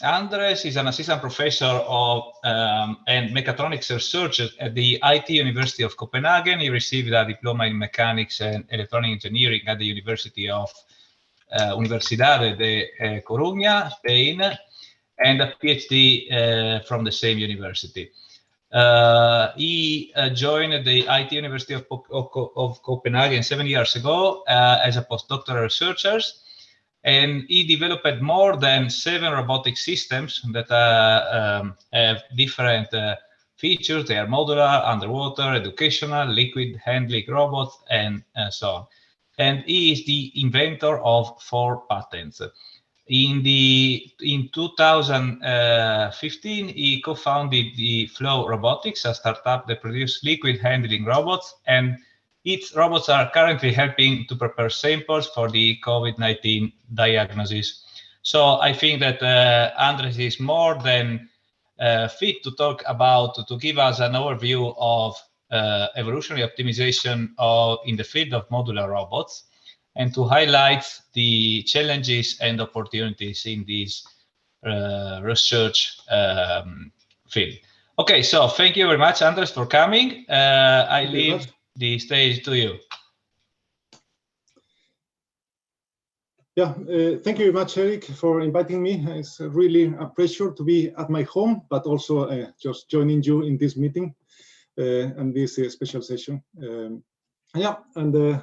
Andres is an assistant professor of and mechatronics researcher at the IT University of Copenhagen. He received a diploma in mechanics and electronic engineering at the University of Universidad de Coruña, Spain, and a PhD from the same university. He joined the IT University of Copenhagen 7 years ago as a postdoctoral researcher, and he developed more than 7 robotic systems that have different features. They are modular, underwater, educational, liquid handling robots, and so on. And he is the inventor of 4 patents. In 2015, he co-founded the Flow Robotics, a startup that produces liquid handling robots, and its robots are currently helping to prepare samples for the COVID-19 diagnosis. So I think that Andres is more than fit to talk about, to give us an overview of evolutionary optimization in the field of modular robots, and to highlight the challenges and opportunities in this research field. Okay, so thank you very much, Andres, for coming. I leave the stage to you. Yeah, thank you very much, Eric, for inviting me. It's really a pleasure to be at my home, but also just joining you in this meeting and this special session. Yeah, and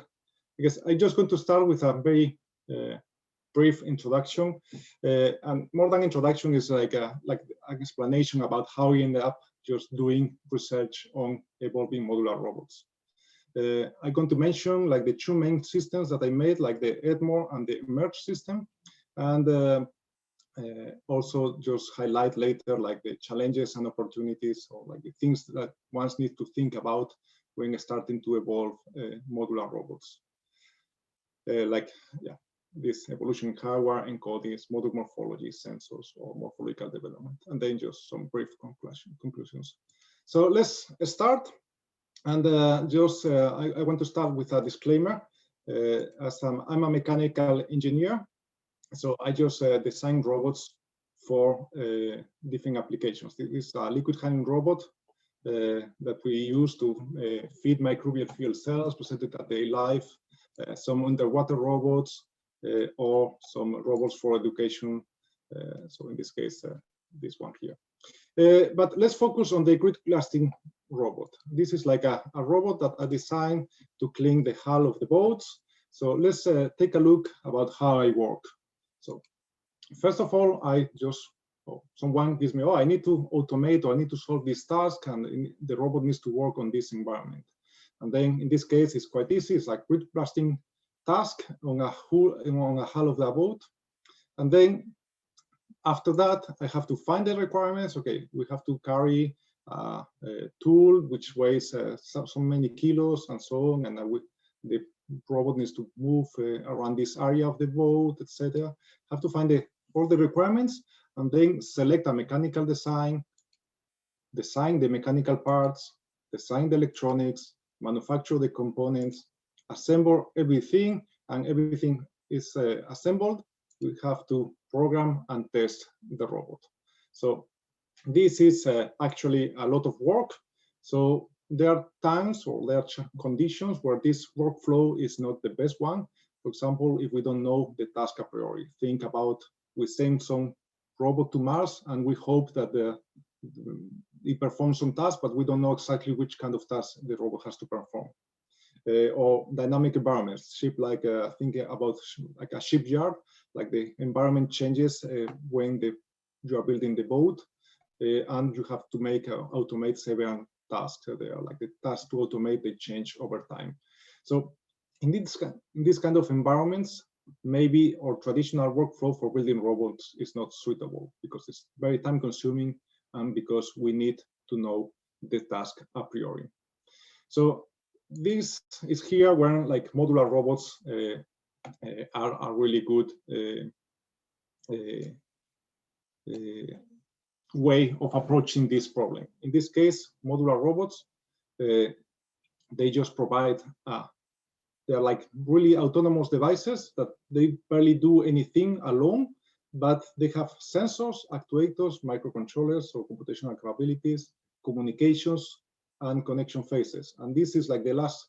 I guess I'm just going to start with a very brief introduction, and more than introduction is like an explanation about how we ended up just doing research on evolving modular robots. I'm going to mention like the 2 main systems that I made, like the EDHMOR and the EMERGE system, and also just highlight later like the challenges and opportunities, or like the things that one needs to think about when starting to evolve modular robots. This evolution hardware, encodings, module morphology, sensors, or morphological development, and then just some brief conclusions. So let's start. And I want to start with a disclaimer. As I'm a mechanical engineer, so I just design robots for different applications. This is a liquid handling robot that we use to feed microbial fuel cells presented at day life, some underwater robots, or some robots for education. So in this case, this one here. But let's focus on the grid blasting robot. This is like a robot that I designed to clean the hull of the boats. So let's take a look about how I work. So first of all, someone gives me, I need to automate, or I need to solve this task, and the robot needs to work on this environment. And then in this case, it's quite easy. It's like grid blasting task on a hull of the boat. And then after that, I have to find the requirements. Okay, we have to carry a tool which weighs so many kilos and so on, and the robot needs to move around this area of the boat, etc. Have to find all the requirements, and then select a mechanical design the mechanical parts, design the electronics, manufacture the components, assemble everything, and everything is assembled. We have to program and test the robot. So this is actually a lot of work. So there are times, or there are conditions where this workflow is not the best one. For example, if we don't know the task a priori, think about we send some robot to Mars and we hope that it performs some task, but we don't know exactly which kind of task the robot has to perform. Or dynamic environments, thinking about like a shipyard, like the environment changes when you are building the boat, and you have to automate several tasks. They are like the task to automate, they change over time. So in this kind of environments, maybe our traditional workflow for building robots is not suitable because it's very time consuming and because we need to know the task a priori. So this is here where like modular robots are really good way of approaching this problem. In this case, modular robots, they just provide, they're like really autonomous devices that they barely do anything alone. but they have sensors, actuators, microcontrollers, or computational capabilities, communications, and connection phases. And this is like the last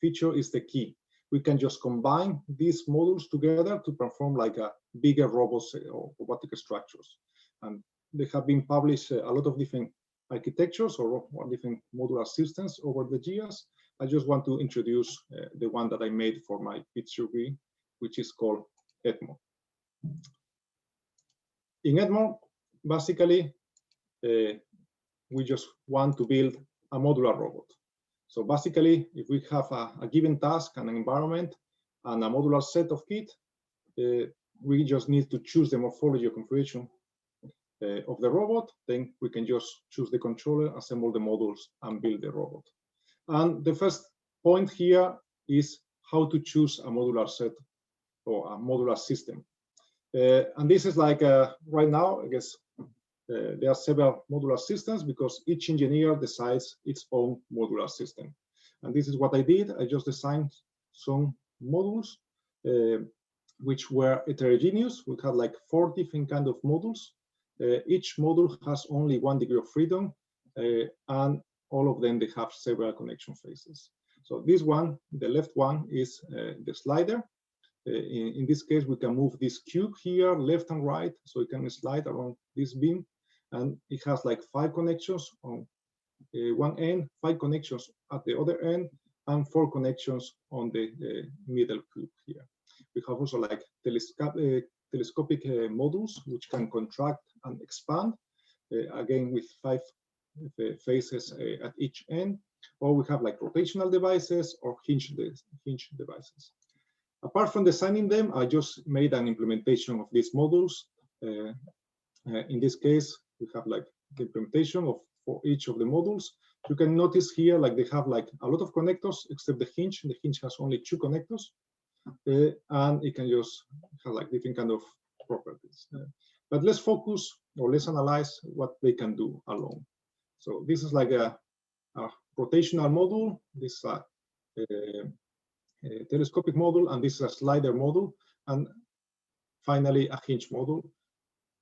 feature is the key. We can just combine these modules together to perform like a bigger robots or robotic structures. And they have been published a lot of different architectures or different modular systems over the years. I just want to introduce the one that I made for my PhD, which is called EDHMOR. In EDHMOR, basically, we just want to build a modular robot. So basically, if we have a given task and an environment and a modular set of kit, we just need to choose the morphology or configuration of the robot. Then we can just choose the controller, assemble the modules, and build the robot. And the first point here is how to choose a modular set or a modular system. And this is like right now, I guess, there are several modular systems because each engineer decides its own modular system. And this is what I did. I just designed some modules which were heterogeneous. We had like 4 different kind of modules. Each module has only 1 degree of freedom, and all of them, they have several connection phases. So this one, the left one, is the slider. In this case, we can move this cube here, left and right, so it can slide around this beam. And it has like 5 connections on one end, 5 connections at the other end, and 4 connections on the middle cube here. We have also like telescopic modules, which can contract and expand, again with 5 phases at each end. Or we have like rotational devices or hinge devices. Apart from designing them, I just made an implementation of these modules. In this case, we have like the implementation for each of the modules. You can notice here, like they have like a lot of connectors, except the hinge. The hinge has only 2 connectors, and it can just have like different kind of properties. But let's focus or let's analyze what they can do alone. So this is like a rotational module. This is a telescopic module, and this is a slider module, and finally a hinge module.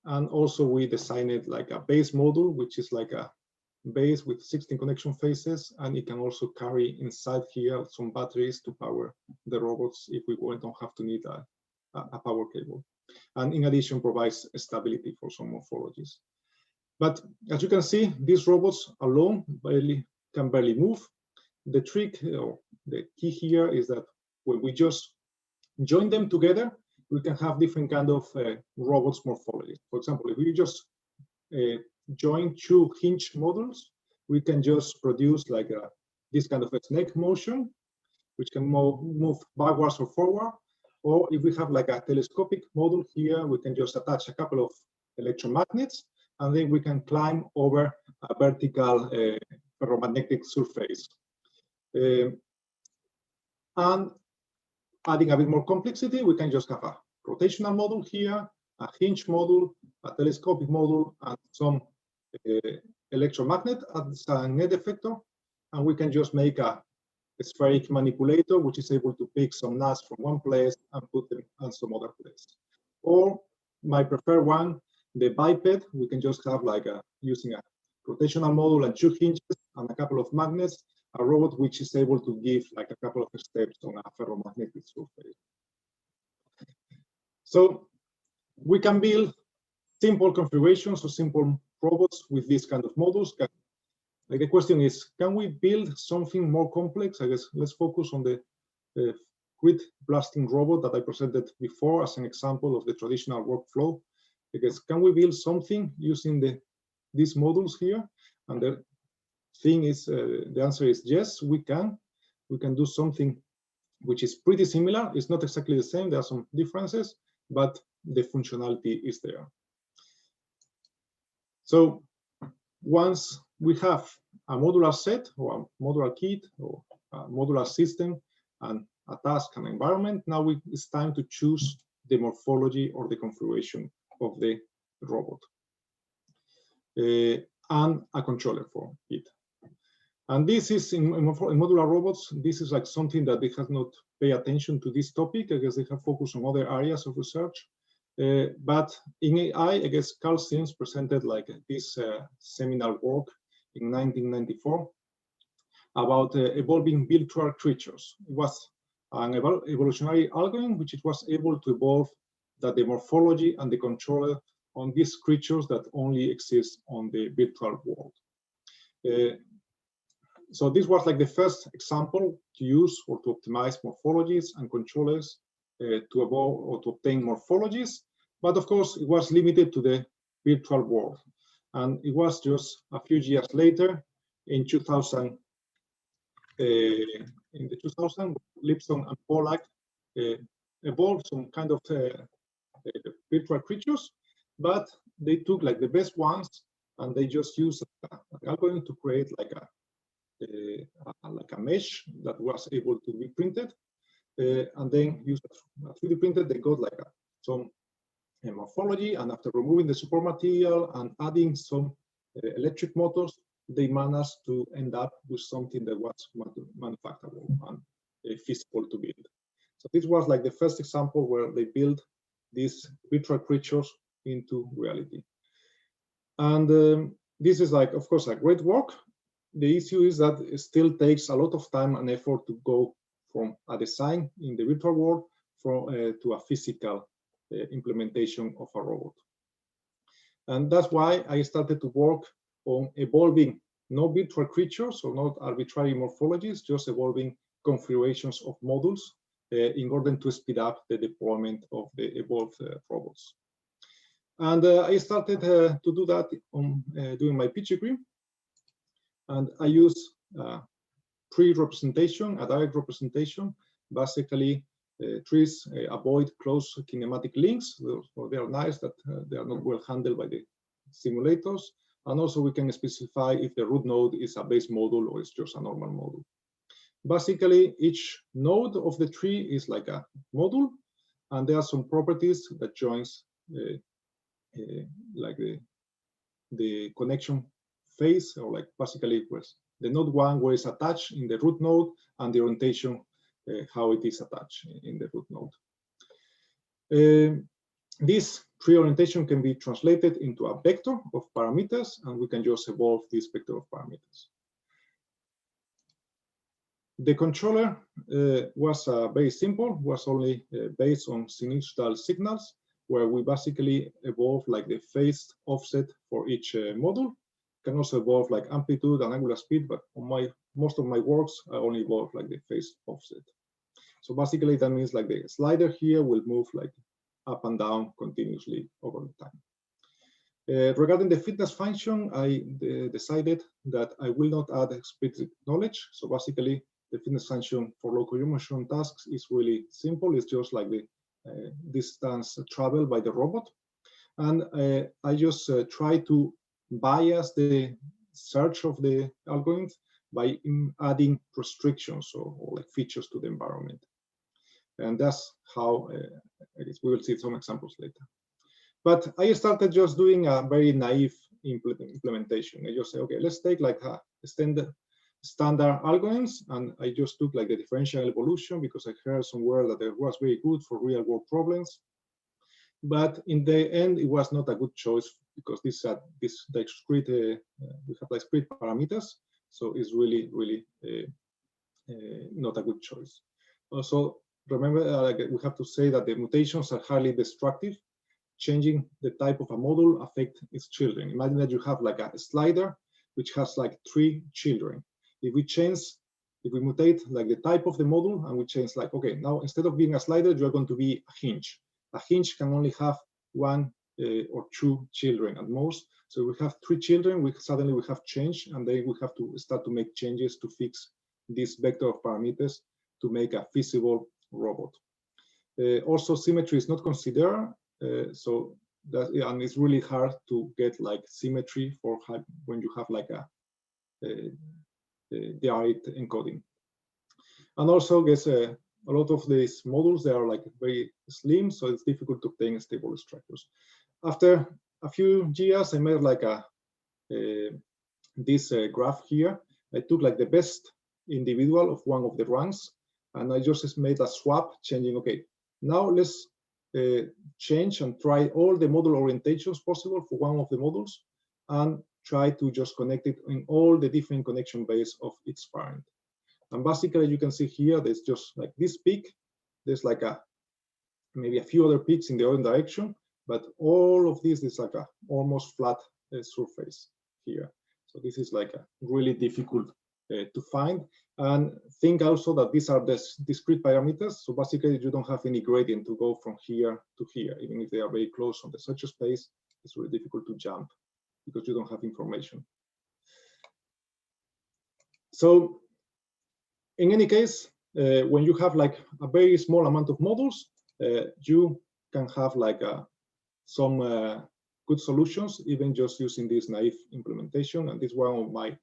And also we designed like a base module, which is like a base with 16 connection phases, and it can also carry inside here some batteries to power the robots if we don't have to need a power cable. And in addition, provides stability for some morphologies. But as you can see, these robots alone can barely move. The trick or the key here is that when we just join them together, we can have different kind of robots morphology. For example, if we just join 2 hinge modules, we can just produce like this kind of a snake motion, which can move backwards or forward. Or if we have like a telescopic module here, we can just attach a couple of electromagnets, and then we can climb over a vertical ferromagnetic surface. And adding a bit more complexity, we can just have a rotational module here, a hinge module, a telescopic module, and some electromagnet as a net effector. And we can just make a spheric manipulator, which is able to pick some nuts from one place and put them on some other place. Or my preferred one, the biped, we can just have like using a rotational module and 2 hinges and a couple of magnets, a robot which is able to give like a couple of steps on a ferromagnetic surface. So we can build simple configurations or simple robots with these kind of modules. Like the question is, can we build something more complex? I guess let's focus on the grid blasting robot that I presented before as an example of the traditional workflow. Because can we build something using these modules here? And the thing is, the answer is yes, we can. We can do something which is pretty similar. It's not exactly the same. There are some differences, but the functionality is there. So once we have a modular set or a modular kit or a modular system and a task and environment, now it's time to choose the morphology or the configuration of the robot and a controller for it. And this is in modular robots, this is like something that they have not paid attention to this topic. I guess they have focused on other areas of research. But in AI, I guess Carl Sims presented like this seminal work in 1994 about evolving virtual creatures. It was an evolutionary algorithm which it was able to evolve that the morphology and the controller on these creatures that only exist on the virtual world. So this was like the first example to use or to optimize morphologies and controllers to evolve or to obtain morphologies. But of course, it was limited to the virtual world. And it was just a few years later, in 2000, Lipson and Pollack evolved some kind of virtual creatures, but they took like the best ones and they just used an algorithm to create like a mesh that was able to be printed, and then used a 3D printed. They got like some morphology, and after removing the support material and adding some electric motors, they managed to end up with something that was manufacturable and feasible to build. So this was like the first example where they built these virtual creatures into reality. And this is like, of course, a great work. The issue is that it still takes a lot of time and effort to go from a design in the virtual world to a physical implementation of a robot. And that's why I started to work on evolving no virtual creatures or not arbitrary morphologies, just evolving configurations of modules in order to speed up the deployment of the evolved robots. And I started to do that during my PhD degree. And I use pre-representation, a direct representation. Basically, trees avoid close kinematic links. So they are nice that they are not well handled by the simulators. And also we can specify if the root node is a base module or it's just a normal module. Basically, each node of the tree is like a module, and there are some properties that joins like the connection phase, or like basically the node one where it's attached in the root node, and the orientation how it is attached in the root node. This tree orientation can be translated into a vector of parameters, and we can just evolve this vector of parameters. The controller was very simple, was only based on sinusoidal signals, where we basically evolve like the phase offset for each module. Can also evolve like amplitude and angular speed, but on most of my works, I only evolve like the phase offset. So basically that means like the slider here will move like up and down continuously over time. Regarding the fitness function, I decided that I will not add explicit knowledge. So basically the fitness function for locomotion tasks is really simple. It's just like the distance traveled by the robot. And I just try to bias the search of the algorithms by adding restrictions or like features to the environment. And that's how, I guess we will see some examples later. But I started just doing a very naive implementation. I just say, okay, let's take like a standard algorithms, and I just took like the differential evolution because I heard somewhere that it was very good for real world problems. But in the end, it was not a good choice because this discrete we have discrete parameters, so it's really not a good choice. Also, remember, we have to say that the mutations are highly destructive. Changing the type of a module affects its children. Imagine that you have like a slider which has like 3 children. If we mutate like the type of the module and we change like, okay, now instead of being a slider, you're going to be a hinge. A hinge can only have 1 or 2 children at most. So we have 3 children, suddenly we have change, and then we have to start to make changes to fix this vector of parameters to make a feasible robot. Also, symmetry is not considered, so that, and it's really hard to get like symmetry for when you have like a direct encoding. And also, I guess a lot of these models, they are like very slim, so it's difficult to obtain stable structures. After a few years, I made like this graph here. I took like the best individual of one of the ranks, and I just made a swap, changing, okay, now let's change and try all the model orientations possible for one of the models and try to just connect it in all the different connection bays of its parent. And basically, you can see here, there's just like this peak. There's like maybe a few other peaks in the other direction, but all of this is like a almost flat surface here. So this is like a really difficult to find. And think also that these are the discrete parameters. So basically, you don't have any gradient to go from here to here. Even if they are very close on the search space, it's really difficult to jump because you don't have information. So in any case, when you have like a very small amount of models, you can have like some good solutions, even just using this naive implementation. And this is one of my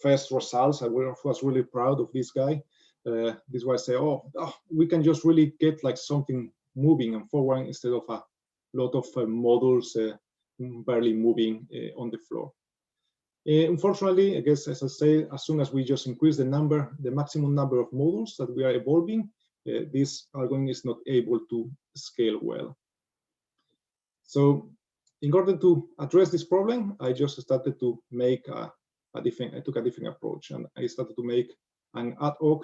first results. I was really proud of this guy. This was say, oh, we can just really get like something moving and forward instead of a lot of models barely moving on the floor. Unfortunately, I guess, as I say, as soon as we just increase the maximum number of models that we are evolving, this algorithm is not able to scale well. So in order to address this problem, I just started to make I took a different approach, and I started to make an ad-hoc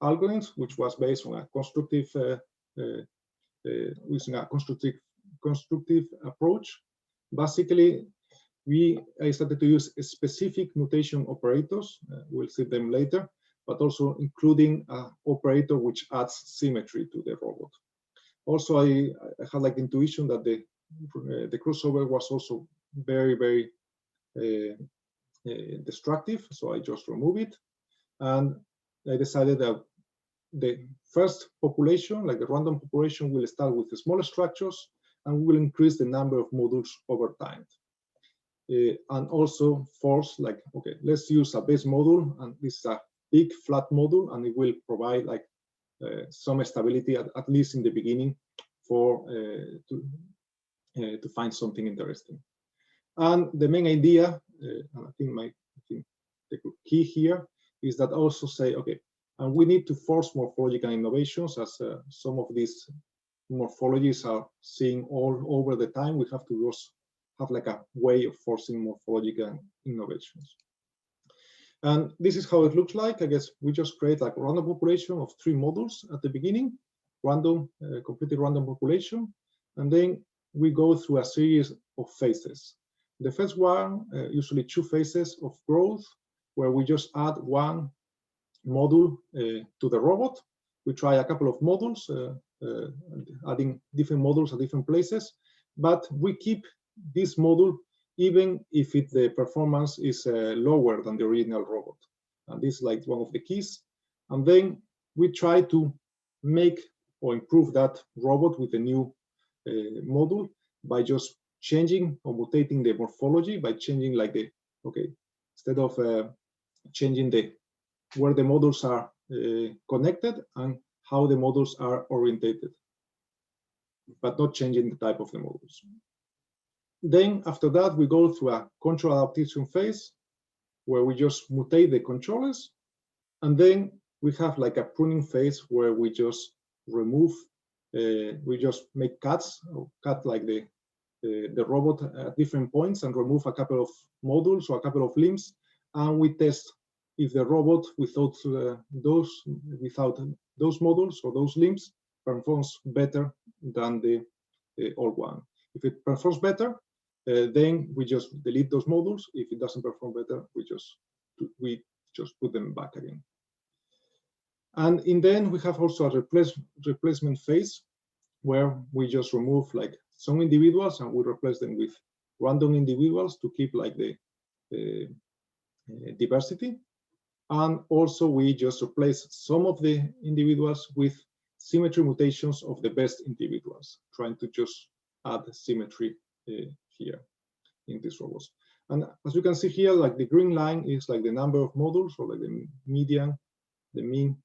algorithm, which was based on a constructive, using a constructive approach. Basically, I started to use specific mutation operators. We'll see them later, but also including an operator which adds symmetry to the robot. Also, I had like intuition that the crossover was also very, very destructive, so I just removed it. And I decided that the first population, like the random population, will start with the smaller structures and will increase the number of modules over time. And also force like, okay, let's use a base module, and this is a big flat module, and it will provide like some stability at least in the beginning for to find something interesting. And the main idea, and I think the key here is that also say, okay, and we need to force morphological innovations, as some of these morphologies are seeing all over the time. We have to just have like a way of forcing morphological innovations. And this is how it looks like. I guess we just create like a random population of 3 modules at the beginning, random, completely random population. And then we go through a series of phases. The first one, usually 2 phases of growth, where we just add 1 module to the robot. We try a couple of modules, adding different modules at different places, but we keep this module even if the performance is lower than the original robot. And this is like one of the keys. And then we try to make or improve that robot with a new module by just changing or mutating the morphology, by changing like instead of changing where the modules are connected and how the modules are orientated, but not changing the type of the modules. Then after that, we go through a control adaptation phase where we just mutate the controllers. And then we have like a pruning phase where we just remove, we just make cuts, or cut like the robot at different points and remove a couple of modules or a couple of limbs. And we test if the robot without those modules or those limbs performs better than the old one. If it performs better, then we just delete those modules. If it doesn't perform better, we just put them back again. And in the end, we have also a replacement phase where we just remove like some individuals and we replace them with random individuals to keep like the diversity. And also we just replace some of the individuals with symmetry mutations of the best individuals, trying to just add symmetry here in these robots. And as you can see here, like the green line is like the number of modules, or like the median, the mean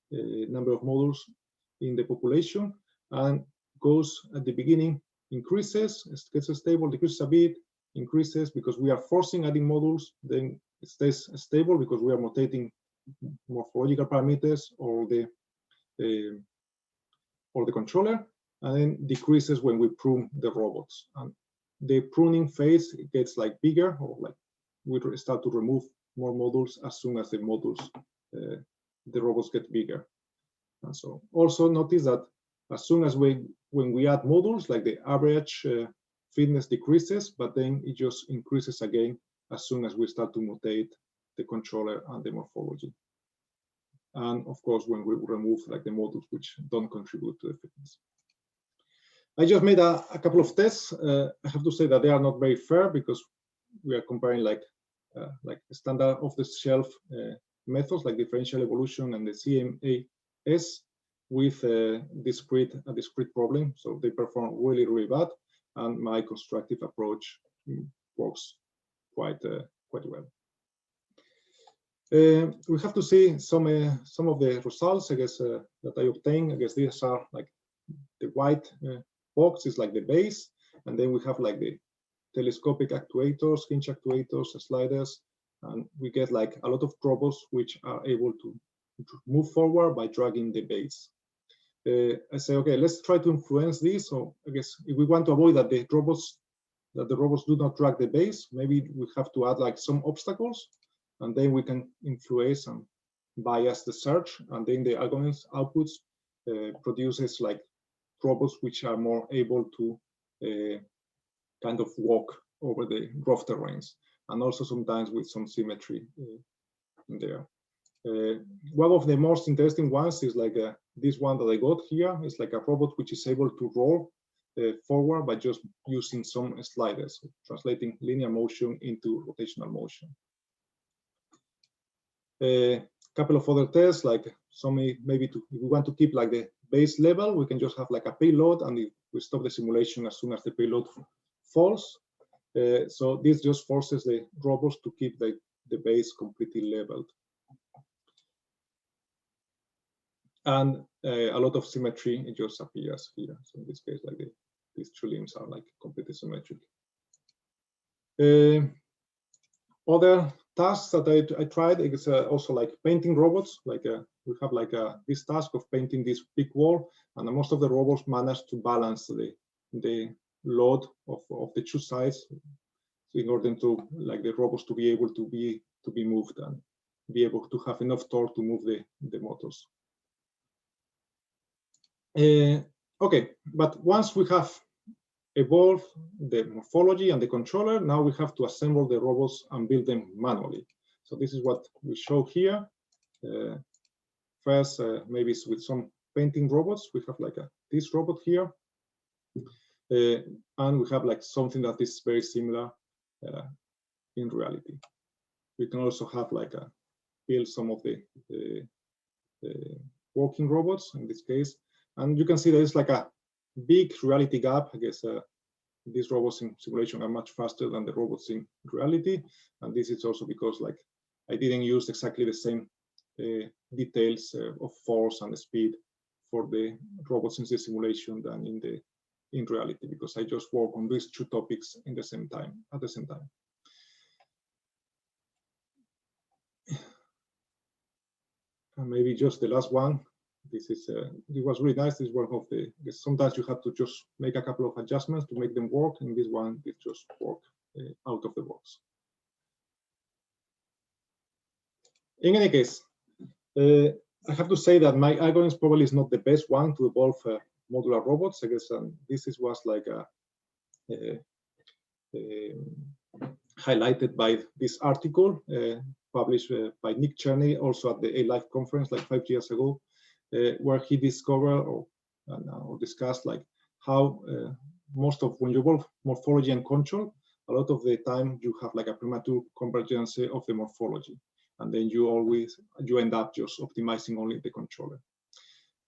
number of modules in the population, and goes at the beginning, increases, gets stable, decreases a bit, increases because we are forcing adding modules, then it stays stable because we are mutating morphological parameters or the controller, and then decreases when we prune the robots. And the pruning phase, it gets like bigger, or like we start to remove more modules as soon as the modules, the robots get bigger. And so also notice that as soon as when we add modules, like the average fitness decreases, but then it just increases again as soon as we start to mutate the controller and the morphology. And of course, when we remove like the modules which don't contribute to the fitness. I just made a couple of tests. I have to say that they are not very fair because we are comparing like standard off-the-shelf methods like differential evolution and the CMAS with a discrete problem. So they perform really, really bad, and my constructive approach works quite well. We have to see some of the results, I guess, that I obtained. I guess these are like the white box is like the base, and then we have like the telescopic actuators, hinge actuators, sliders, and we get like a lot of robots which are able to move forward by dragging the base. I say, okay, let's try to influence this. So I guess if we want to avoid that the robots do not drag the base, maybe we have to add like some obstacles, and then we can influence and bias the search, and then the algorithm's outputs produces like robots which are more able to kind of walk over the rough terrains, and also sometimes with some symmetry in there. One of the most interesting ones is like this one that I got here. It's like a robot which is able to roll forward by just using some sliders, translating linear motion into rotational motion. A couple of other tests, like some maybe if we want to keep like the base level, we can just have like a payload, and we stop the simulation as soon as the payload falls. So this just forces the robots to keep the base completely leveled. And a lot of symmetry, it just appears here. So in this case, like these two limbs are like completely symmetric. Other tasks that I tried is also like painting robots. Like we have like this task of painting this big wall, and most of the robots manage to balance the load of the two sides in order to like the robots to be able to be moved and be able to have enough torque to move the motors. Okay, but once we have evolved the morphology and the controller, now we have to assemble the robots and build them manually. So this is what we show here. First, maybe with some painting robots, we have like this robot here. And we have like something that is very similar in reality. We can also have like build some of the walking robots in this case. And you can see there's like a big reality gap. I guess these robots in simulation are much faster than the robots in reality. And this is also because like I didn't use exactly the same details of force and speed for the robots in the simulation than in reality, because I just work on these two topics at the same time. And maybe just the last one. This is it was really nice. This is one of the sometimes you have to just make a couple of adjustments to make them work, and this one it just work out of the box. In any case, I have to say that my algorithm probably is not the best one to evolve modular robots. I guess this was like highlighted by this article published by Nick Cherney, also at the A-Life conference like 5 years ago. Where he discovered or discussed like how most of when you evolve morphology and control, a lot of the time you have like a premature convergence of the morphology, and then you end up just optimizing only the controller.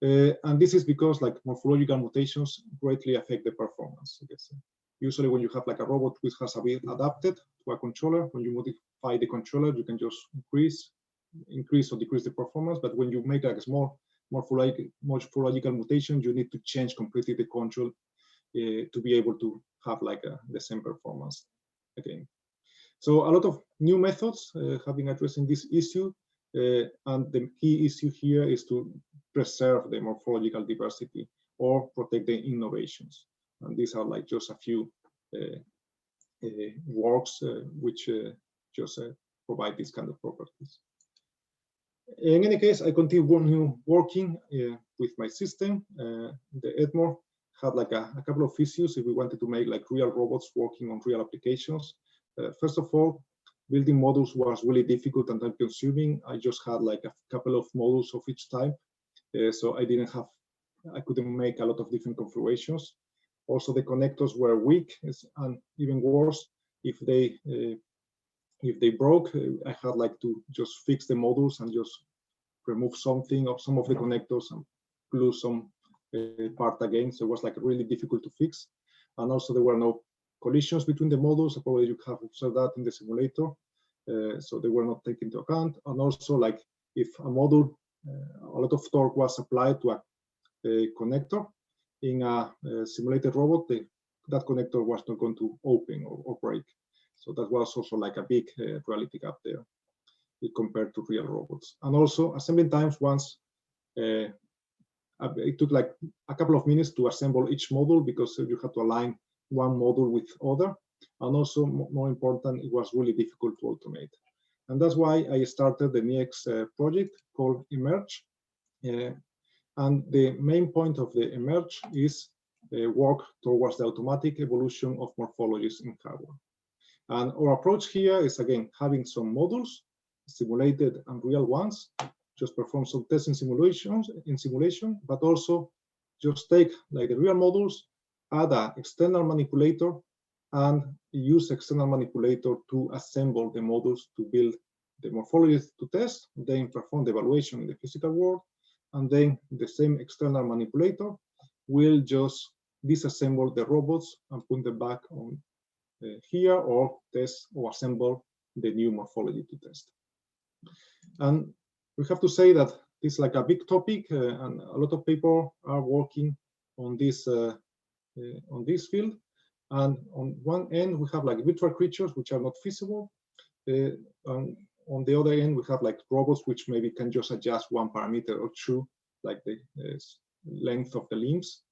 And this is because like morphological mutations greatly affect the performance. I guess. Usually when you have like a robot which has been adapted to a controller, when you modify the controller, you can just increase or decrease the performance. But when you make like a small morphological mutation, you need to change completely the control to be able to have like the same performance again. So a lot of new methods have been addressing this issue, and the key issue here is to preserve the morphological diversity or protect the innovations. And these are like just a few works which just provide these kind of properties. In any case, I continue working with my system. The EDHMOR had like a couple of issues if we wanted to make like real robots working on real applications. First of all, building models was really difficult and time consuming. I just had like a couple of models of each type. So I couldn't make a lot of different configurations. Also, the connectors were weak, and even worse, if they broke, I had like to just fix the models and just remove something of some of the connectors and glue some part again. So it was like really difficult to fix. And also there were no collisions between the models. Probably you have observed that in the simulator. So they were not taken into account. And also like if a model, a lot of torque was applied to a connector in a simulated robot, that connector was not going to open or break. So that was also like a big reality gap there compared to real robots. And also assembly times once, it took like a couple of minutes to assemble each model because you had to align one model with other. And also more important, it was really difficult to automate. And that's why I started the next project called Emerge. And the main point of the Emerge is work towards the automatic evolution of morphologies in hardware. And our approach here is, again, having some models, simulated and real ones, just perform some tests in simulation, but also just take like the real models, add an external manipulator, and use external manipulator to assemble the models to build the morphologies to test, then perform the evaluation in the physical world, and then the same external manipulator will just disassemble the robots and put them back on here, or test or assemble the new morphology to test. And we have to say that this is like a big topic, and a lot of people are working on this field. And on one end, we have like virtual creatures which are not feasible. And on the other end, we have like robots which maybe can just adjust one parameter or two, like the length of the limbs.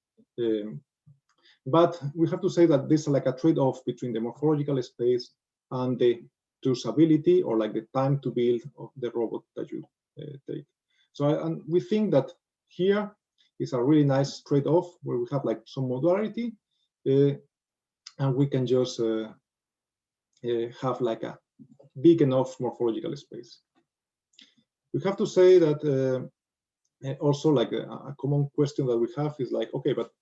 But we have to say that this is like a trade-off between the morphological space and the usability, or like the time to build of the robot that you take. So and we think that here is a really nice trade-off where we have like some modularity, and we can just have like a big enough morphological space. We have to say that also like a common question that we have is like, okay, but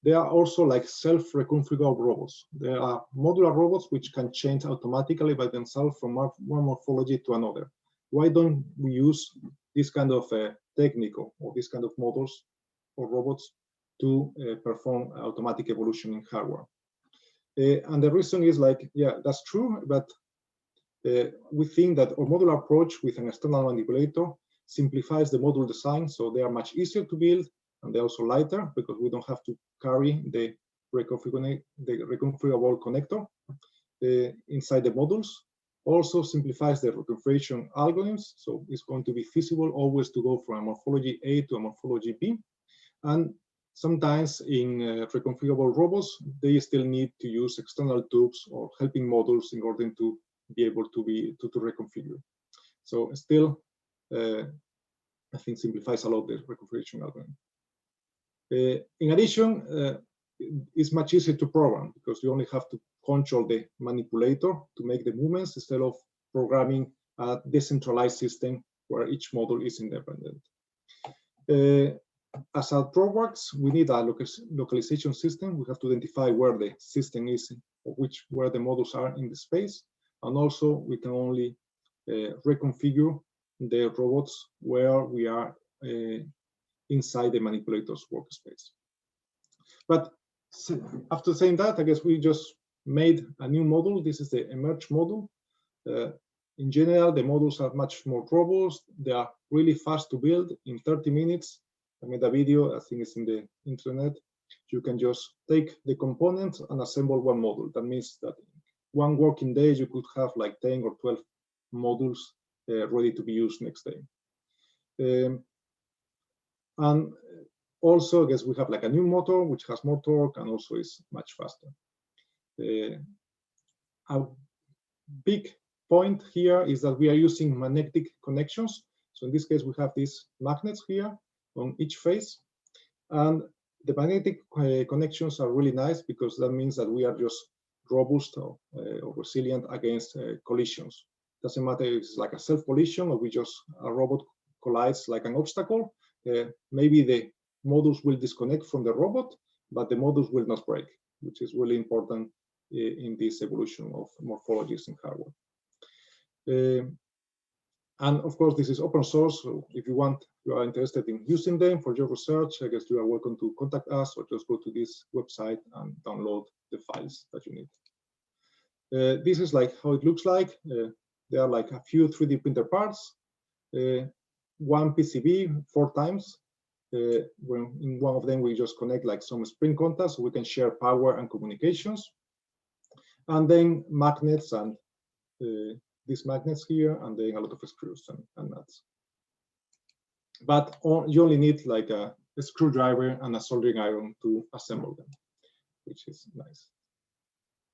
there are also like self-reconfigurable robots. There are modular robots which can change automatically by themselves from one morphology to another. Why don't we use this kind of technique or this kind of models or robots to perform automatic evolution in hardware? And the reason is like, yeah, that's true, but we think that our modular approach with an external manipulator simplifies the module design, so they are much easier to build, and they're also lighter because we don't have to carry the reconfigurable connector inside the modules. Also simplifies the reconfiguration algorithms, so it's going to be feasible always to go from a morphology A to a morphology B. And sometimes in reconfigurable robots, they still need to use external tubes or helping modules in order to be able to reconfigure. So still, I think simplifies a lot the reconfiguration algorithm. In addition, it's much easier to program because you only have to control the manipulator to make the movements instead of programming a decentralized system where each model is independent. As our works, we need a localization system. We have to identify where the system is, or where the models are in the space, and also we can only reconfigure the robots where we are inside the manipulator's workspace. But after saying that, I guess we just made a new model. This is the Emerge model. In general, the models are much more robust. They are really fast to build. In 30 minutes, I made a video, I think it's in the internet. You can just take the components and assemble one model. That means that one working day, you could have like 10 or 12 modules ready to be used next day. And also, I guess we have like a new motor which has more torque and also is much faster. A big point here is that we are using magnetic connections. So in this case, we have these magnets here on each face, and the magnetic connections are really nice because that means that we are just robust or resilient against collisions. Doesn't matter if it's like a self-collision or a robot collides like an obstacle. Maybe the modules will disconnect from the robot, but the modules will not break, which is really important in this evolution of morphologies in hardware. And of course, this is open source. So if you are interested in using them for your research, I guess you are welcome to contact us or just go to this website and download the files that you need. This is like how it looks like. There are like a few 3D printer parts, one PCB 4 times. When in one of them we just connect like some spring contacts so we can share power and communications, and then magnets and these magnets here, and then a lot of screws and nuts. But you only need like a screwdriver and a soldering iron to assemble them, which is nice.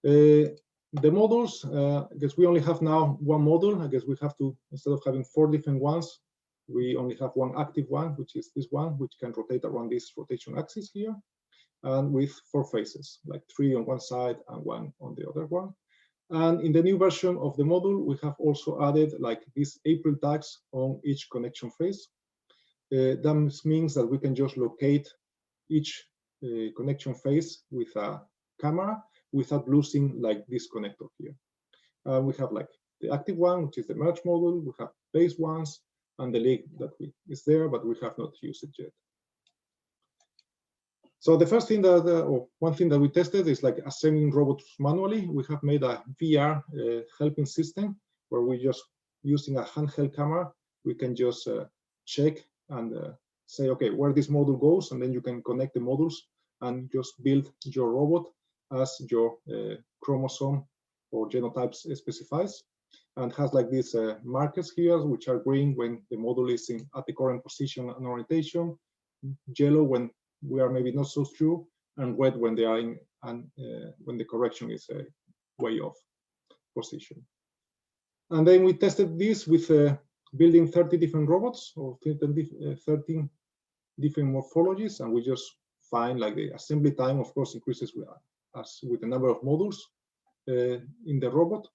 The modules, I guess we only have now one module. I guess we have to, instead of having 4 different ones, we only have one active one, which is this one, which can rotate around this rotation axis here, and with 4 faces, like 3 on one side and 1 on the other one. And in the new version of the module, we have also added like these April tags on each connection face. That means that we can just locate each connection face with a camera without losing like this connector here. We have like the active one, which is the merge module. We have base ones and the link that is there, but we have not used it yet. So the first thing that, or one thing that we tested is like assembling robots manually. We have made a VR helping system where we just using a handheld camera, we can just check and say, okay, where this module goes, and then you can connect the modules and just build your robot as your chromosome or genotypes specifies, and has like these markers here, which are green when the module is at the current position and orientation, yellow when we are maybe not so sure, and red when they are in, and when the correction is way off position. And then we tested this with building 30 different robots or 13 different morphologies, and we just find like the assembly time, of course, increases with the number of modules in the robot,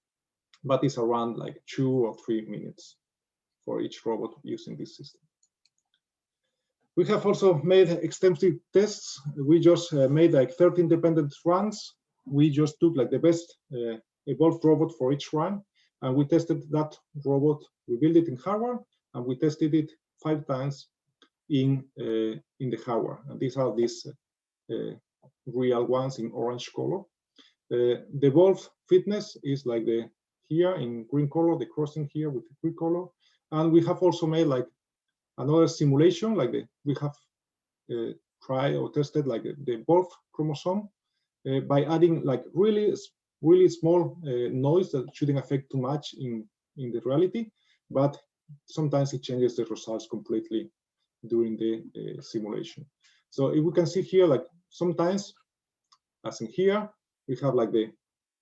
but it's around like 2 or 3 minutes for each robot using this system. We have also made extensive tests. We just made like 13 independent runs. We just took like the best evolved robot for each run, and we tested that robot. We built it in hardware, and we tested it 5 times in the hardware. And these are these real ones in orange color. The evolved fitness is like the here in green color, the crossing here with the green color, and we have also made like another simulation, like we have tried or tested like the evolved chromosome by adding like really small noise that shouldn't affect too much in the reality, but sometimes it changes the results completely during the simulation. So if we can see here, like sometimes, as in here, we have like the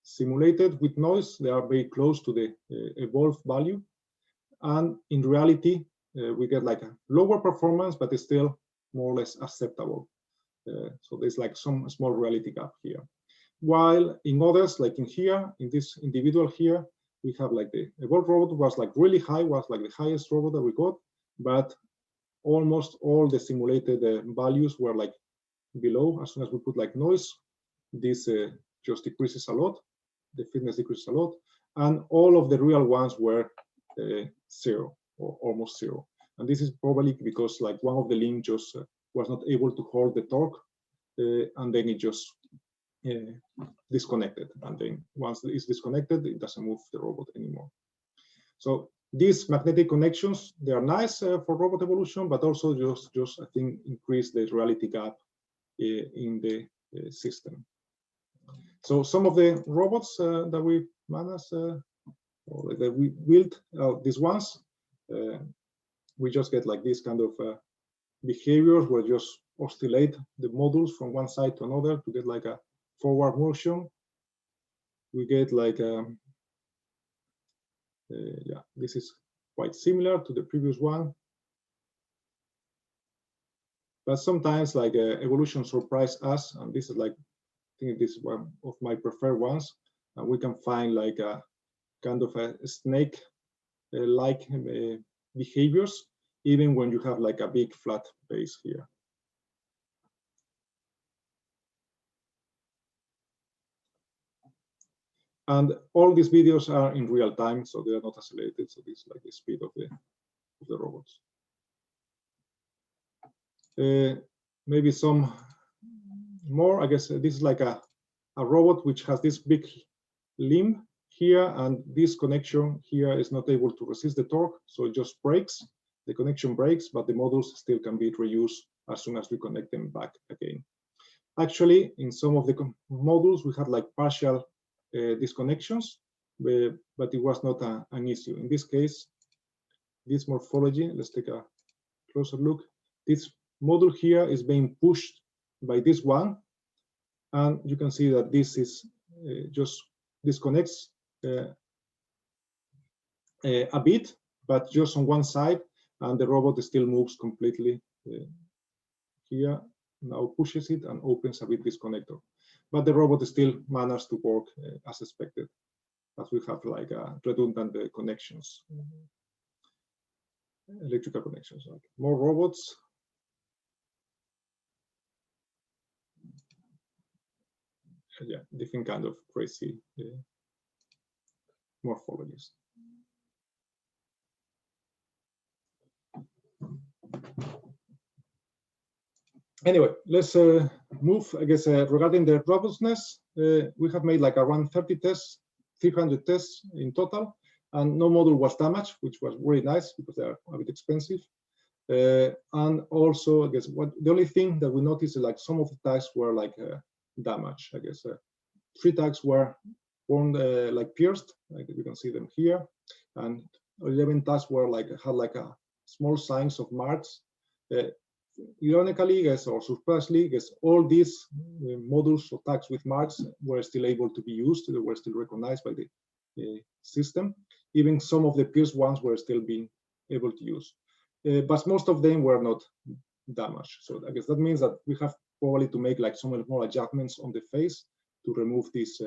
simulated with noise, they are very close to the evolved value, and in reality we get like a lower performance, but it's still more or less acceptable. So there's like some small reality gap here. While in others, like in here, in this individual here, we have like the evolved robot was like really high, was like the highest robot that we got, but almost all the simulated values were like below. As soon as we put like noise, this just decreases a lot, the fitness decreases a lot, and all of the real ones were 0 or almost 0. And this is probably because like one of the links just was not able to hold the torque, and then it just disconnected. And then once it's disconnected, it doesn't move the robot anymore. So these magnetic connections, they are nice for robot evolution, but also just I think increase the reality gap in the system. So some of the robots that we managed or that we built, these ones, we just get like this kind of behaviors where just oscillate the modules from one side to another to get like a forward motion. We get like yeah, this is quite similar to the previous one. But sometimes like evolution surprise us, and this is like, I think this is one of my preferred ones, and we can find like a kind of a snake-like behaviors, even when you have like a big flat base here. And all these videos are in real time, so they are not accelerated. So this is like the speed of the robots. Maybe some more. I guess this is like a robot which has this big limb here, and this connection here is not able to resist the torque, so it just breaks. The connection breaks, but the modules still can be reused as soon as we connect them back again. Actually, in some of the modules, we had like partial disconnections, but it was not an issue. In this case, this morphology, let's take a closer look. This module here is being pushed by this one, and you can see that this is just disconnects a bit, but just on one side, and the robot still moves completely here. Now pushes it and opens a bit this connector, but the robot still manages to work as expected, as we have like redundant connections, electrical connections. Like more robots. Yeah, different kind of crazy morphologies. Anyway, let's move. I guess regarding the robustness, we have made like around 30 tests, 300 tests in total, and no module was damaged, which was really nice because they are a bit expensive. And also, I guess the only thing that we noticed is like some of the tags were like damaged. I guess 3 tags were like pierced, like you can see them here, and 11 tags were like had like a small signs of marks. Ironically, guess, or surprisingly, guess all these modules or tags with marks were still able to be used. They were still recognized by the system. Even some of the pierced ones were still being able to use, but most of them were not damaged. So I guess that means that we have probably to make like some more adjustments on the face to remove this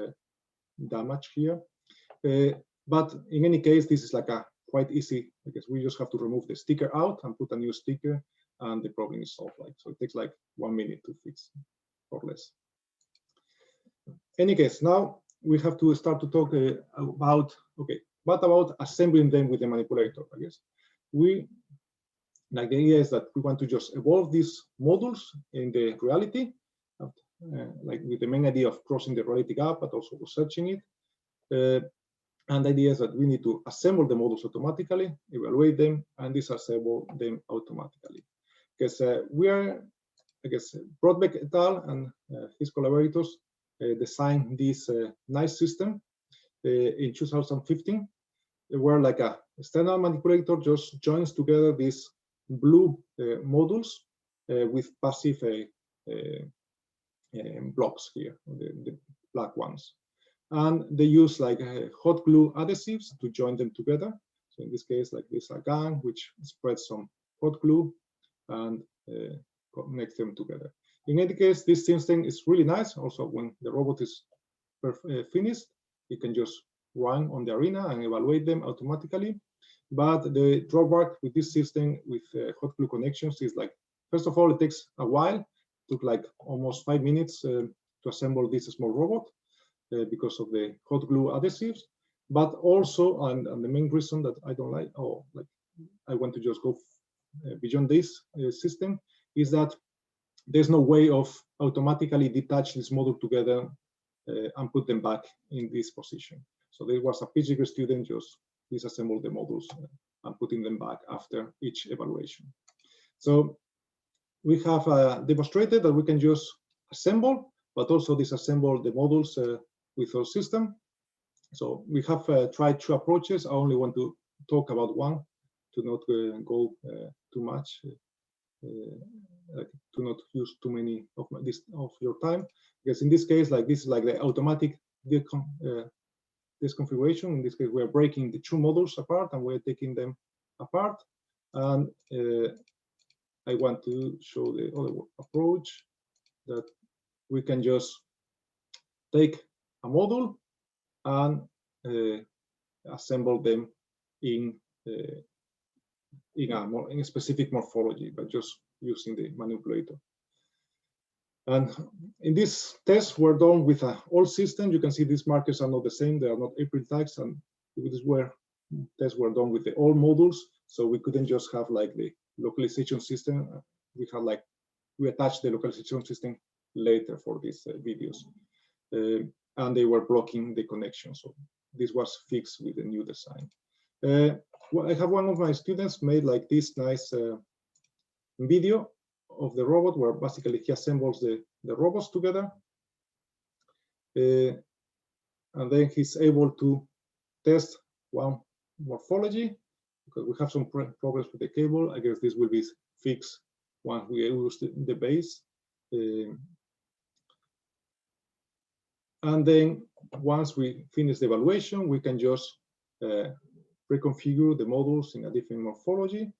damage here. But in any case, this is like a quite easy. I guess we just have to remove the sticker out and put a new sticker, and the problem is solved. Like, so it takes like 1 minute to fix, or less. Any case, now we have to start to talk about, okay, what about assembling them with the manipulator? I guess like the idea is that we want to just evolve these modules in the reality, like with the main idea of crossing the reality gap, but also researching it. And the idea is that we need to assemble the modules automatically, evaluate them, and disassemble them automatically. Because we are, I guess, Brodbeck et al. And his collaborators designed this nice system in 2015, where like a standard manipulator just joins together these blue modules with passive blocks here, the black ones. And they use like hot glue adhesives to join them together. So in this case, like this a gun, which spreads some hot glue and connects them together. In any case, this system is really nice. Also, when the robot is finished, it can just run on the arena and evaluate them automatically. But the drawback with this system with hot glue connections is like, first of all, it takes a while. It took like almost 5 minutes to assemble this small robot because of the hot glue adhesives. But also, and the main reason that I don't like, or like I want to just go beyond this system, is that there's no way of automatically detach this module together and put them back in this position. So there was a PhD student just disassemble the modules and putting them back after each evaluation. So we have demonstrated that we can just assemble, but also disassemble the modules with our system. So we have tried 2 approaches. I only want to talk about one to not go too much to not use too many of your time, because in this case, like this is like the automatic disconfiguration. In this case, we are breaking the two models apart and we're taking them apart. And I want to show the other approach, that we can just take a model and assemble them in a specific morphology, but just using the manipulator. And in this test, we're done with an old system. You can see these markers are not the same; they are not April tags, and this tests were done with the old modules, so we couldn't just have like the localization system. We attached the localization system later for these videos, and they were blocking the connection. So this was fixed with the new design. I have one of my students made like this nice video of the robot, where basically he assembles the robots together, and then he's able to test one morphology, because we have some problems with the cable. I guess this will be fixed once we use the base. And then once we finish the evaluation, we can just reconfigure the models in a different morphology.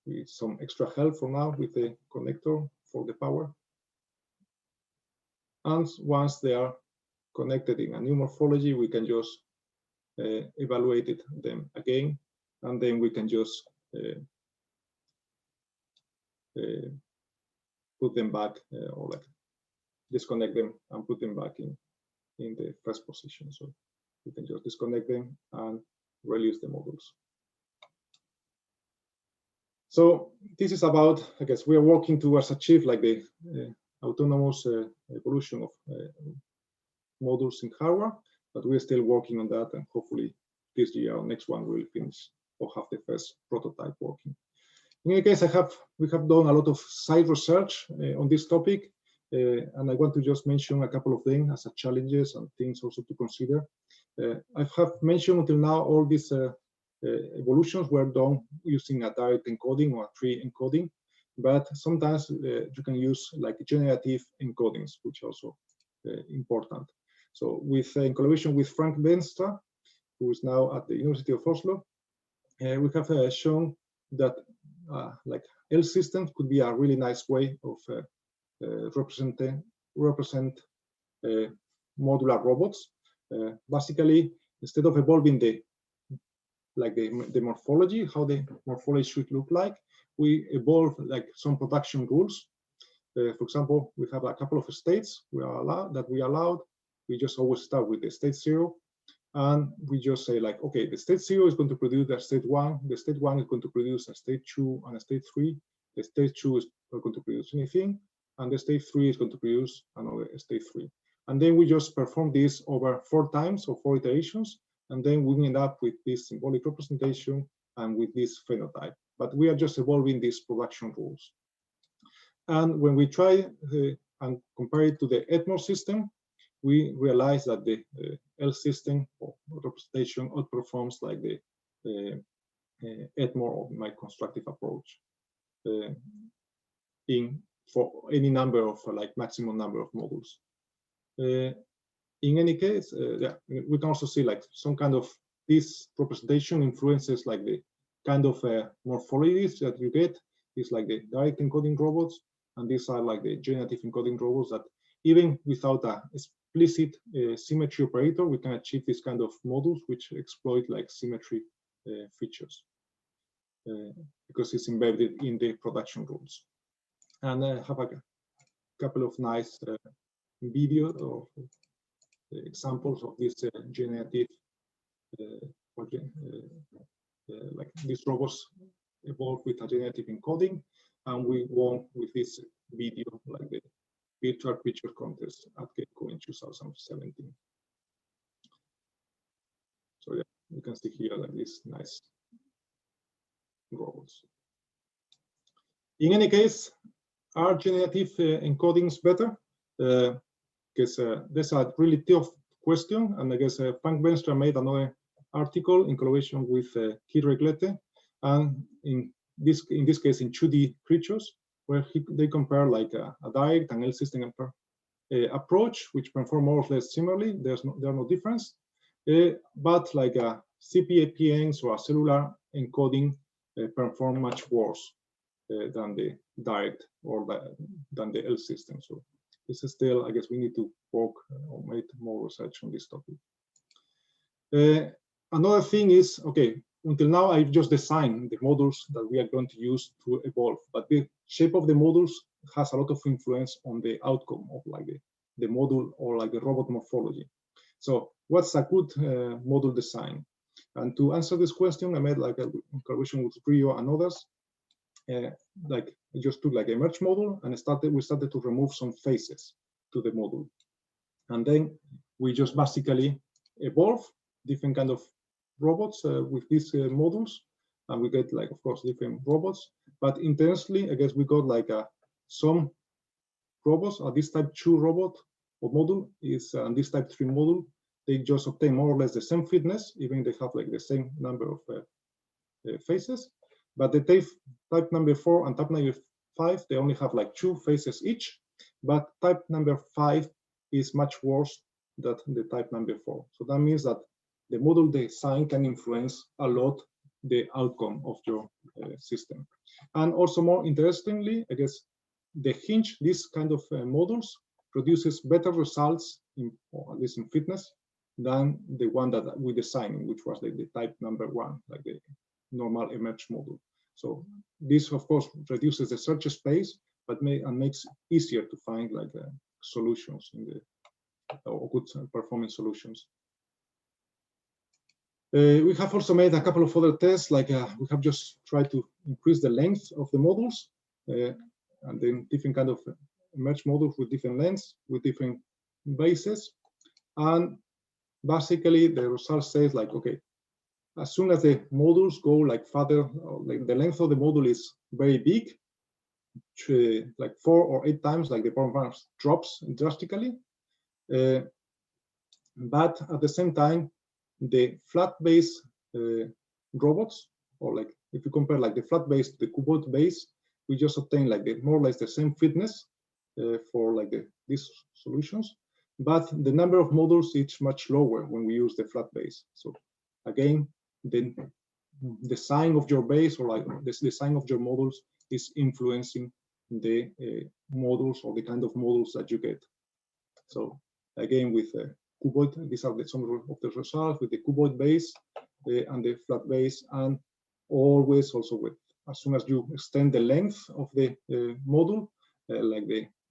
With some extra help for now with the connector for the power. And once they are connected in a new morphology, we can just evaluate them again, and then we can just put them back, or like disconnect them and put them back in the first position. So we can just disconnect them and release the models. So this is about, I guess, we are working towards achieve like the autonomous evolution of modules in hardware, but we're still working on that, and hopefully this year or next one we'll finish or have the first prototype working. In any case, we have done a lot of side research on this topic, and I want to just mention a couple of them as challenges and things also to consider. I have mentioned until now all these evolutions were done using a direct encoding or a tree encoding, but sometimes you can use like generative encodings, which are also important. So in collaboration with Frank Venstra, who is now at the University of Oslo, we have shown that like L systems could be a really nice way of represent modular robots. Basically, instead of evolving the morphology, how the morphology should look like, we evolve like some production rules. For example, we have a couple of states we allowed. We just always start with the state 0, and we just say like, okay, the state 0 is going to produce a state 1, the state 1 is going to produce a state 2 and a state 3, the state 2 is not going to produce anything, and the state 3 is going to produce another state 3. And then we just perform this over 4 times or 4 iterations, and then we end up with this symbolic representation and with this phenotype. But we are just evolving these production rules. And when we try and compare it to the EDHMOR system, we realize that the L system or representation outperforms like the EDHMOR or my constructive approach for any number of like maximum number of modules. In any case, yeah, we can also see like some kind of this representation influences like the kind of morphologies that you get. Is like the direct encoding robots, and these are like the generative encoding robots that even without a explicit symmetry operator, we can achieve this kind of models which exploit like symmetry features because it's embedded in the production rules. And I have a couple of nice videos of examples of this generative, like these robots evolved with a generative encoding, and we won with this video, like the virtual creature contest at Gecco in 2017. So yeah, you can see here like these nice robots. In any case, are generative encodings better? Because that's a really tough question, and I guess Frank Venstra made another article in collaboration with Kid Reglete, and in this case in 2D creatures, where they compare like a direct and L-system approach, which perform more or less similarly. There are no difference, but like a CP-APNs or a cellular encoding perform much worse than the direct or than the L-system. So this is still, I guess, we need to work or make more research on this topic. Another thing is, okay, until now I've just designed the modules that we are going to use to evolve, but the shape of the modules has a lot of influence on the outcome of like the module or like the robot morphology. So what's a good module design? And to answer this question, I made like a collaboration with Rio and others. Like I just took like a merge module and we started to remove some faces to the module, and then we just basically evolve different kind of robots with these modules, and we get like, of course, different robots. But intensely, I guess we got like some robots. This type 2 robot or module is and this type 3 module. They just obtain more or less the same fitness, even they have like the same number of faces. But the type number 4 and type number 5, they only have like 2 faces each. But type number 5 is much worse than the type number 4. So that means that the module design can influence a lot the outcome of your system. And also more interestingly, I guess the hinge, this kind of modules produces better results, or at least in fitness, than the one that we designed, which was the type number 1, like the normal emerge module. So this, of course, reduces the search space, but makes easier to find like solutions in the or good performing solutions. We have also made a couple of other tests, like we have just tried to increase the length of the modules, and then different kind of merge modules with different lengths, with different bases. And basically the result says like, okay, as soon as the modules go like further, like the length of the module is very big, like 4 or 8 times, like the performance drops drastically. But at the same time, the flat base robots, or like if you compare like the flat base to the cuboid base, we just obtain like more or less the same fitness for like these solutions, but the number of modules is much lower when we use the flat base. So again, the design of your base or like this design of your modules is influencing the modules or the kind of modules that you get. So again, with cuboid, these are some of the results with the cuboid base and the flat base, and always also with, as soon as you extend the length of the module, like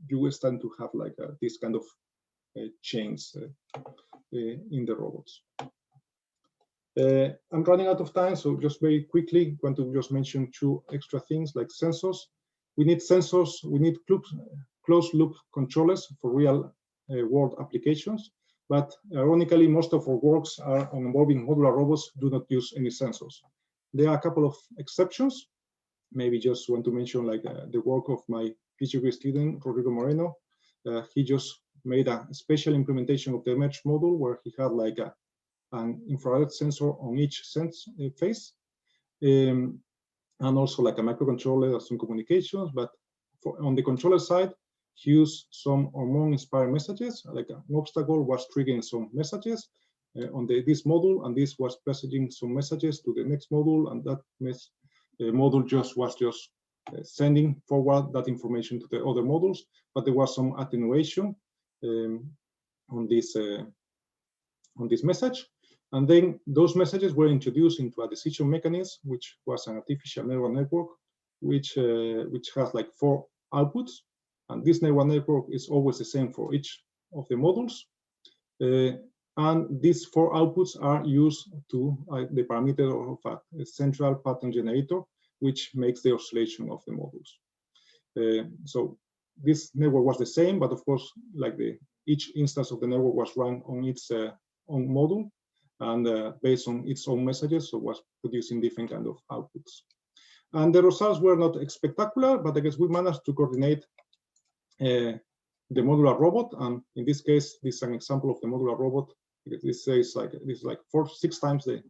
you will start to have like this kind of chains in the robots. I'm running out of time, so just very quickly, want to just mention 2 extra things like sensors. We need sensors, we need closed loop controllers for real world applications. But ironically, most of our works are on involving modular robots do not use any sensors. There are a couple of exceptions. Maybe just want to mention like the work of my PhD student, Rodrigo Moreno. He just made a special implementation of the merge module where he had like an infrared sensor on each face, and also like a microcontroller, some communications. But on the controller side, he used some hormone-inspired messages, like an obstacle was triggering some messages on this module, and this was passing some messages to the next module, and that module was just sending forward that information to the other modules. But there was some attenuation on this message, and then those messages were introduced into a decision mechanism, which was an artificial neural network, which has like 4 outputs. And this neural network is always the same for each of the modules. And these 4 outputs are used to the parameter of a central pattern generator, which makes the oscillation of the modules. So this network was the same, but of course, like each instance of the network was run on its own module and based on its own messages, so was producing different kind of outputs. And the results were not spectacular, but I guess we managed to coordinate the modular robot, and in this case, this is an example of the modular robot This is like 6 times the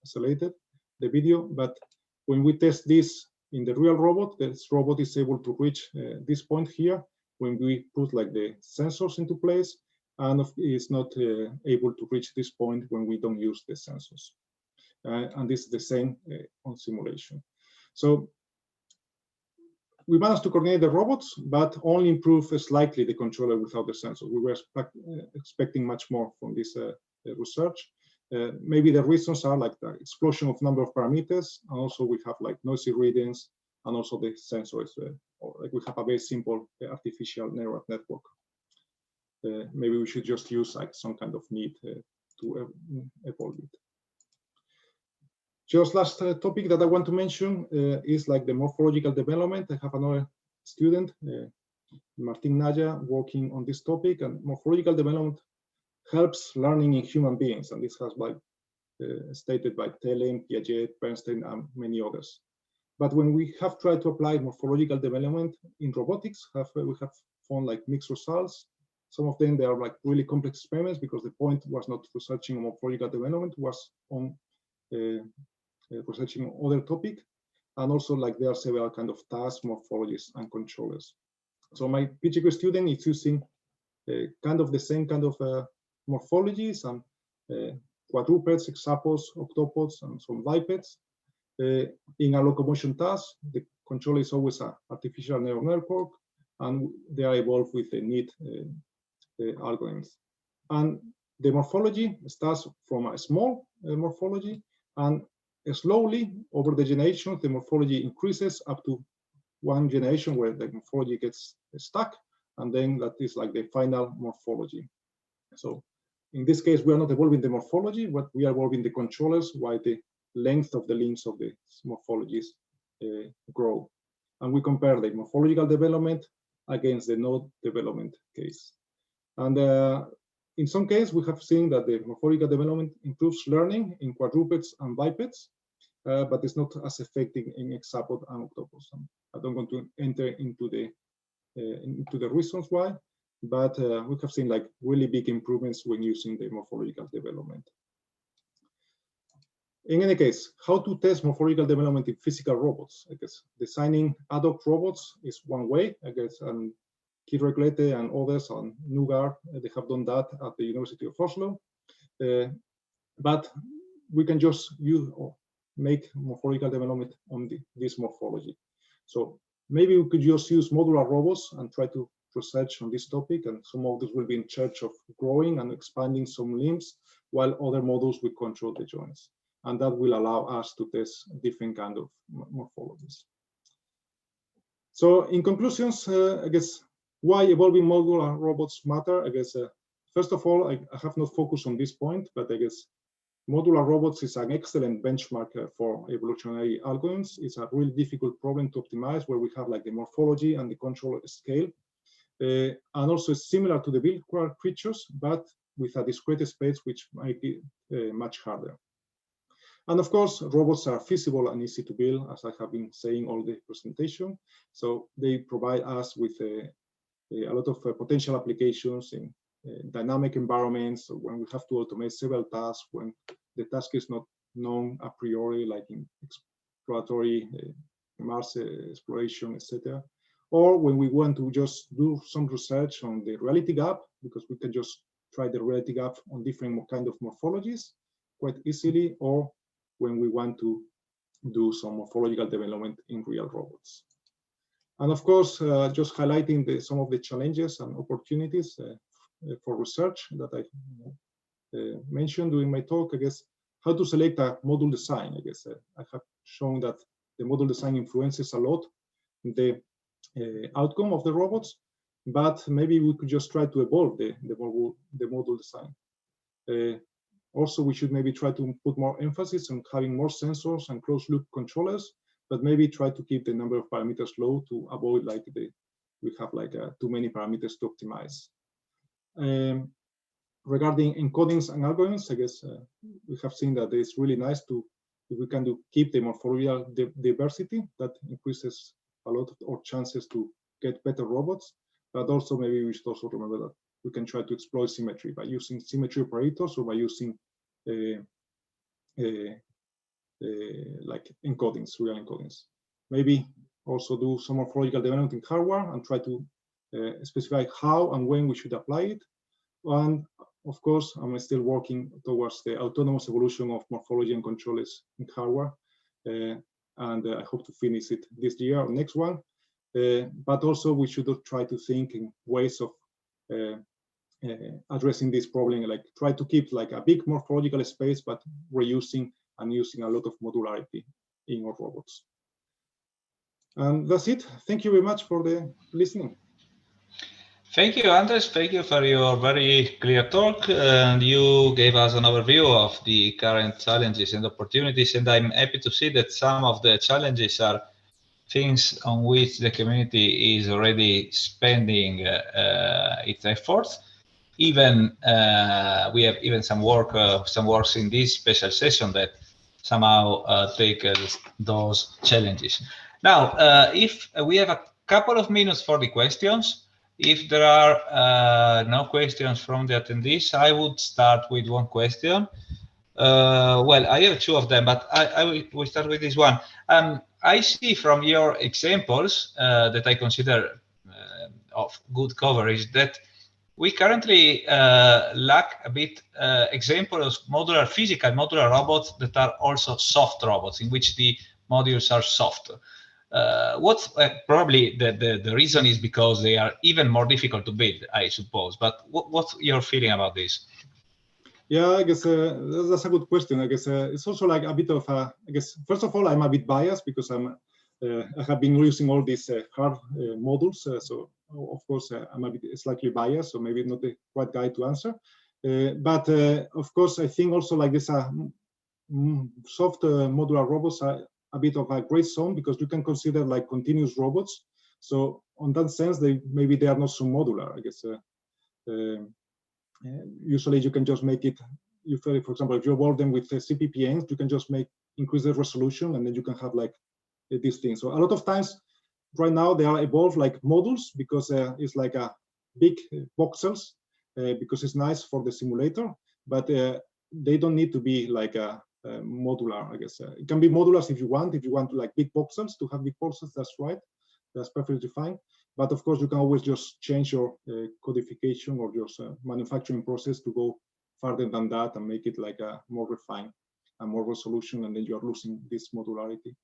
isolated the video, but when we test this in the real robot, this robot is able to reach this point here when we put like the sensors into place, and is not able to reach this point when we don't use the sensors. And this is the same on simulation. So we managed to coordinate the robots, but only improve slightly the controller without the sensor. We were expecting much more from this research. Maybe the reasons are like the explosion of number of parameters, and also we have like noisy readings, and also the sensors. Like we have a very simple artificial neural network. Maybe we should just use like some kind of need to evolve it. Just last topic that I want to mention is like the morphological development. I have another student, Martin Naya, working on this topic, and morphological development helps learning in human beings, and this has been stated by Telem, Piaget, Bernstein, and many others. But when we have tried to apply morphological development in robotics, we have found like mixed results. Some of them, they are like really complex experiments because the point was not researching on morphological development, was on researching other topic, and also like there are several kind of tasks, morphologies, and controllers. So my PhD student is using kind of the same kind of morphologies and quadrupeds, hexapods, octopods, and some bipeds. In a locomotion task, the controller is always an artificial neural network, and they are evolved with the neat algorithms. And the morphology starts from a small morphology, and slowly over the generations, the morphology increases up to one generation where the morphology gets stuck, and then that is like the final morphology. So in this case, we are not evolving the morphology, but we are evolving the controllers while the length of the limbs of the morphologies grow. And we compare the morphological development against the node development case. And in some cases, we have seen that the morphological development improves learning in quadrupeds and bipeds, but it's not as effective in hexapod and octopods. I don't want to enter into the reasons why, but we have seen like really big improvements when using the morphological development. In any case, how to test morphological development in physical robots? I guess designing ad-hoc robots is one way, I guess, and Kid Reglete and others on Nugar, they have done that at the University of Oslo. But we can just use or make morphological development on this morphology. So maybe we could just use modular robots and try to research on this topic, and some models will be in charge of growing and expanding some limbs, while other models will control the joints. And that will allow us to test different kind of morphologies. So in conclusions, I guess, why evolving modular robots matter? I guess, first of all, I have not focused on this point, but I guess modular robots is an excellent benchmark for evolutionary algorithms. It's a really difficult problem to optimize, where we have like the morphology and the control scale. And also it's similar to the built creatures, but with a discrete space, which might be much harder. And of course, robots are feasible and easy to build, as I have been saying all the presentation. So they provide us with a lot of potential applications in dynamic environments, when we have to automate several tasks, when the task is not known a priori, like in exploratory Mars exploration, etc. Or when we want to just do some research on the reality gap, because we can just try the reality gap on different kind of morphologies quite easily, or when we want to do some morphological development in real robots. And of course, just highlighting some of the challenges and opportunities for research that I mentioned during my talk. I guess how to select a module design. I guess I have shown that the module design influences a lot the outcome of the robots, but maybe we could just try to evolve the module design. Also, we should maybe try to put more emphasis on having more sensors and closed loop controllers, but maybe try to keep the number of parameters low to avoid like we have like too many parameters to optimize. Regarding encodings and algorithms, I guess we have seen that it's really nice if we can keep the morphological diversity, that increases a lot of our chances to get better robots. But also maybe we should also remember that we can try to exploit symmetry by using symmetry operators or by using like encodings, real encodings. Maybe also do some morphological development in hardware and try to specify how and when we should apply it. And of course, I'm still working towards the autonomous evolution of morphology and controllers in hardware. And I hope to finish it this year or next one. But also we should try to think in ways of addressing this problem, like try to keep like a big morphological space, but reusing and using a lot of modularity in our robots. And that's it. Thank you very much for the listening. Thank you, Andres. Thank you for your very clear talk. And you gave us an overview of the current challenges and opportunities. And I'm happy to see that some of the challenges are things on which the community is already spending its efforts. Even we have even some works in this special session that somehow take those challenges. Now, if we have a couple of minutes for the questions. If there are no questions from the attendees, I would start with one question. Well, I have two of them, but I will start with this one. I see from your examples that I consider of good coverage that we currently lack a bit examples of physical modular robots that are also soft robots, in which the modules are soft. What's probably the reason is because they are even more difficult to build, I suppose. But what's your feeling about this? Yeah, I guess that's a good question. I guess it's also like a bit of I guess first of all, I'm a bit biased because I have been using all these hard modules. So of course I'm a bit slightly biased, so maybe not the right guy to answer. But of course, I think also like this soft modular robots are a bit of a gray zone because you can consider like continuous robots. So on that sense, maybe they are not so modular. I guess usually you can just make it. For example, if you evolve them with CPPNs, you can just increase the resolution, and then you can have like these things. So a lot of times, right now they are evolved like modules because it's like a big voxels because it's nice for the simulator, but they don't need to be like a modular. I guess it can be modular if you want to like big voxels to have big voxels. That's right, that's perfectly fine. But of course, you can always just change your codification or your manufacturing process to go farther than that and make it like a more refined and more resolution, and then you are losing this modularity.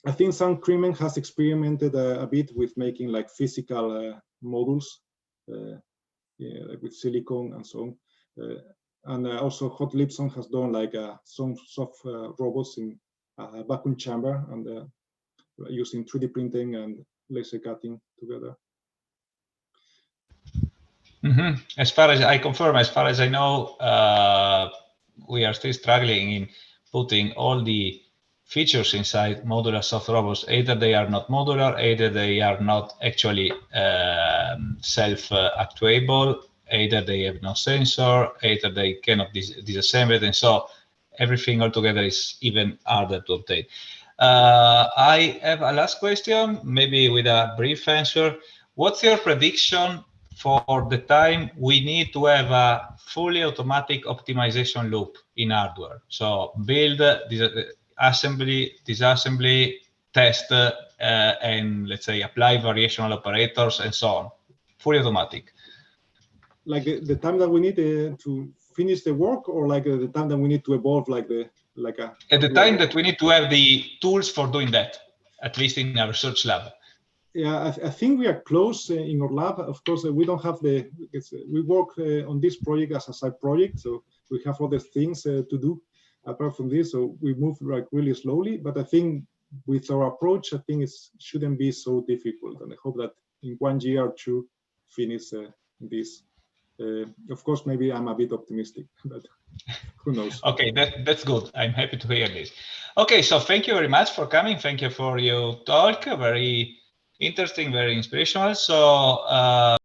I think Sam Kremen has experimented a bit with making like physical modules like with silicon and so on. And also Hot Lipson has done like some soft robots in a vacuum chamber and using 3D printing and laser cutting together. Mm-hmm. As far as I confirm, as far as I know, we are still struggling in putting all the features inside modular soft robots. Either they are not modular, either they are not actually self-actuable, either they have no sensor, either they cannot disassemble it, and so everything altogether is even harder to obtain. I have a last question, maybe with a brief answer. What's your prediction for the time we need to have a fully automatic optimization loop in hardware? So build, assembly, disassembly, test, and let's say apply variational operators and so on. Fully automatic. Like the time that we need to finish the work, or like the time that we need to evolve at the time that we need to have the tools for doing that, at least in our research lab. Yeah, I think we are close in our lab. Of course, we don't have we work on this project as a side project, so we have other things to do apart from this. So we move like really slowly, but I think with our approach, I think it shouldn't be so difficult. And I hope that in 1 year or two, finish this. Of course, maybe I'm a bit optimistic, but who knows? Okay, that's good. I'm happy to hear this. Okay, so thank you very much for coming. Thank you for your talk. Very interesting, very inspirational. So